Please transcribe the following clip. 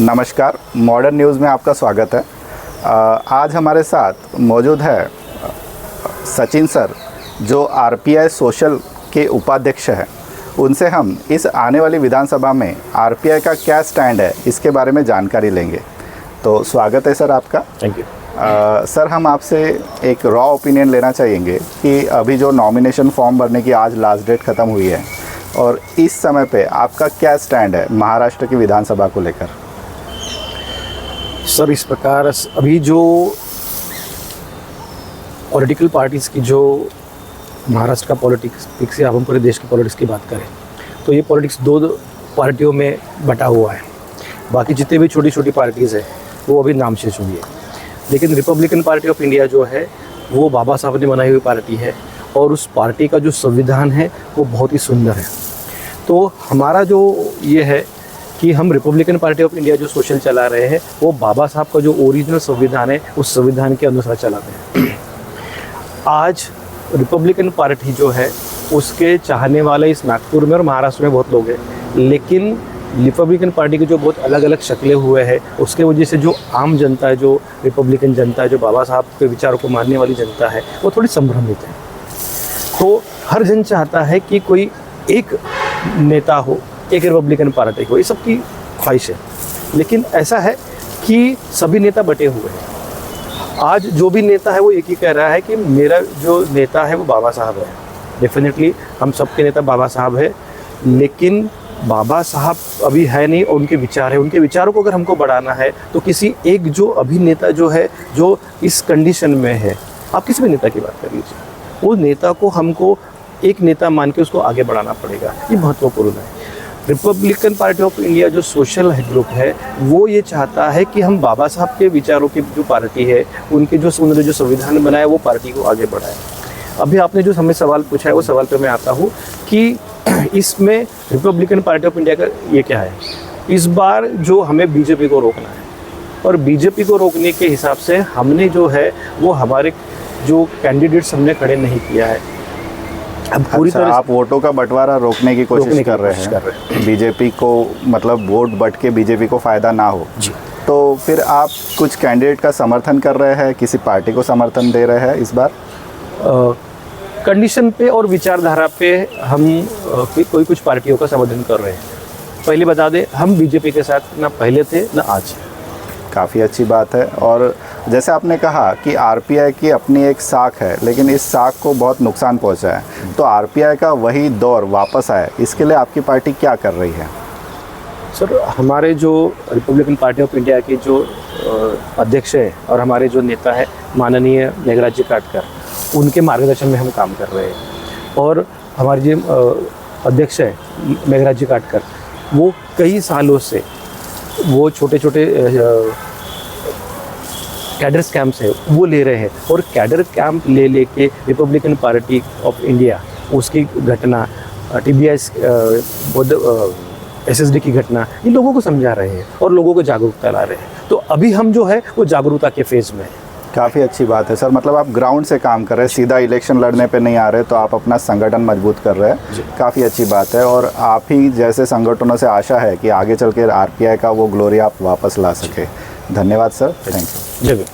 नमस्कार, modern news में आपका स्वागत है। आज हमारे साथ मौजूद है सचिन सर, जो आरपीआई सोशल के उपाध्यक्ष हैं। उनसे हम इस आने वाली विधानसभा में आरपीआई का क्या स्टैंड है, इसके बारे में जानकारी लेंगे। तो स्वागत है सर आपका। Thank you. सर, हम आपसे एक रॉ ओपिनियन लेना चाहेंगे कि अभी जो नॉमिनेशन फॉर्म भरने की आज लास्ट डेट ख़त्म हुई है, और इस समय पे आपका क्या स्टैंड है महाराष्ट्र की विधानसभा को लेकर? सर, इस प्रकार अभी जो पॉलिटिकल पार्टीज़ की जो महाराष्ट्र का पॉलिटिक्स या हम पूरे देश की पॉलिटिक्स की बात करें तो ये पॉलिटिक्स दो पार्टियों में बटा हुआ है। बाकी जितने भी छोटी छोटी पार्टीज़ हैं वो अभी नामशेष हुई है, लेकिन रिपब्लिकन पार्टी ऑफ इंडिया जो है वो बाबा साहब ने बनाई हुई पार्टी है, और उस पार्टी का जो संविधान है वो बहुत ही सुंदर है। तो हमारा जो ये है कि हम रिपब्लिकन पार्टी ऑफ इंडिया जो सोशल चला रहे हैं वो बाबा साहब का जो ओरिजिनल संविधान है उस संविधान के अनुसार चलाते हैं। आज रिपब्लिकन पार्टी जो है उसके चाहने वाले इस नागपुर में और महाराष्ट्र में बहुत लोग हैं, लेकिन रिपब्लिकन पार्टी की जो बहुत अलग अलग शक्लें हुए हैं उसके वजह से जो आम जनता है, जो रिपब्लिकन जनता है, जो बाबा साहब के विचारों को मानने वाली जनता है, वो थोड़ी संभ्रमित है। तो हर जन चाहता है कि कोई एक नेता हो, एक रिपब्लिकन पार्टी हो, ये सबकी ख्वाहिश है। लेकिन ऐसा है कि सभी नेता बटे हुए हैं। आज जो भी नेता है वो एक ही कह रहा है कि मेरा जो नेता है वो बाबा साहब है। डेफिनेटली हम सबके नेता बाबा साहब है, लेकिन बाबा साहब अभी है नहीं और उनके विचार है। उनके विचारों को अगर हमको बढ़ाना है तो किसी एक जो अभिनेता जो है, जो इस कंडीशन में है, आप किसी भी नेता की बात कर लीजिए, वो नेता को हमको एक नेता मान के उसको आगे बढ़ाना पड़ेगा। ये महत्वपूर्ण है। रिपब्लिकन पार्टी ऑफ इंडिया जो सोशल ग्रुप है वो ये चाहता है कि हम बाबा साहब के विचारों की जो पार्टी है, उनके जो उन्होंने जो संविधान बनाया वो पार्टी को आगे बढ़ाए। अभी आपने जो हमें सवाल पूछा है वो सवाल पे मैं आता हूँ कि इसमें रिपब्लिकन पार्टी ऑफ इंडिया का ये क्या है। इस बार जो हमें बीजेपी को रोकना है, और बीजेपी को रोकने के हिसाब से हमने जो है वो हमारे जो कैंडिडेट्स हमने खड़े नहीं किया है। अब पूरी तरह आप वोटों का बंटवारा रोकने की कोशिश कर रहे हैं, बीजेपी को, मतलब वोट बट के बीजेपी को फ़ायदा ना हो जी। तो फिर आप कुछ कैंडिडेट का समर्थन कर रहे हैं, किसी पार्टी को समर्थन दे रहे हैं इस बार? कंडीशन पे और विचारधारा पे हम कोई कुछ पार्टियों का समर्थन कर रहे हैं। पहले बता दें, हम बीजेपी के साथ ना पहले थे ना आज। काफ़ी अच्छी बात है। और जैसे आपने कहा कि आरपीआई की अपनी एक साख है, लेकिन इस साख को बहुत नुकसान पहुंचा है, तो आरपीआई का वही दौर वापस आए, इसके लिए आपकी पार्टी क्या कर रही है? सर, हमारे जो रिपब्लिकन पार्टी ऑफ इंडिया के जो अध्यक्ष हैं और हमारे जो नेता है माननीय मेघराज जी काटकर, उनके मार्गदर्शन में हम काम कर रहे हैं। और हमारे जो अध्यक्ष है मेघराज जी काटकर, वो कई सालों से वो छोटे छोटे कैडर्स कैंप्स है वो ले रहे हैं, और कैडर कैंप ले लेके रिपब्लिकन पार्टी ऑफ इंडिया उसकी घटना, टीबीएस एसएसडी की घटना, इन लोगों को समझा रहे हैं और लोगों को जागरूकता ला रहे हैं। तो अभी हम जो है वो जागरूकता के फेज़ में हैं। काफ़ी अच्छी बात है सर। मतलब आप ग्राउंड से काम कर रहे हैं, सीधा इलेक्शन लड़ने पे नहीं आ रहे, तो आप अपना संगठन मजबूत कर रहे हैं। काफ़ी अच्छी बात है। और आप ही जैसे संगठनों से आशा है कि आगे चल के आरपीआई का वो ग्लोरी आप वापस ला सके। धन्यवाद सर, थैंक यू। जय।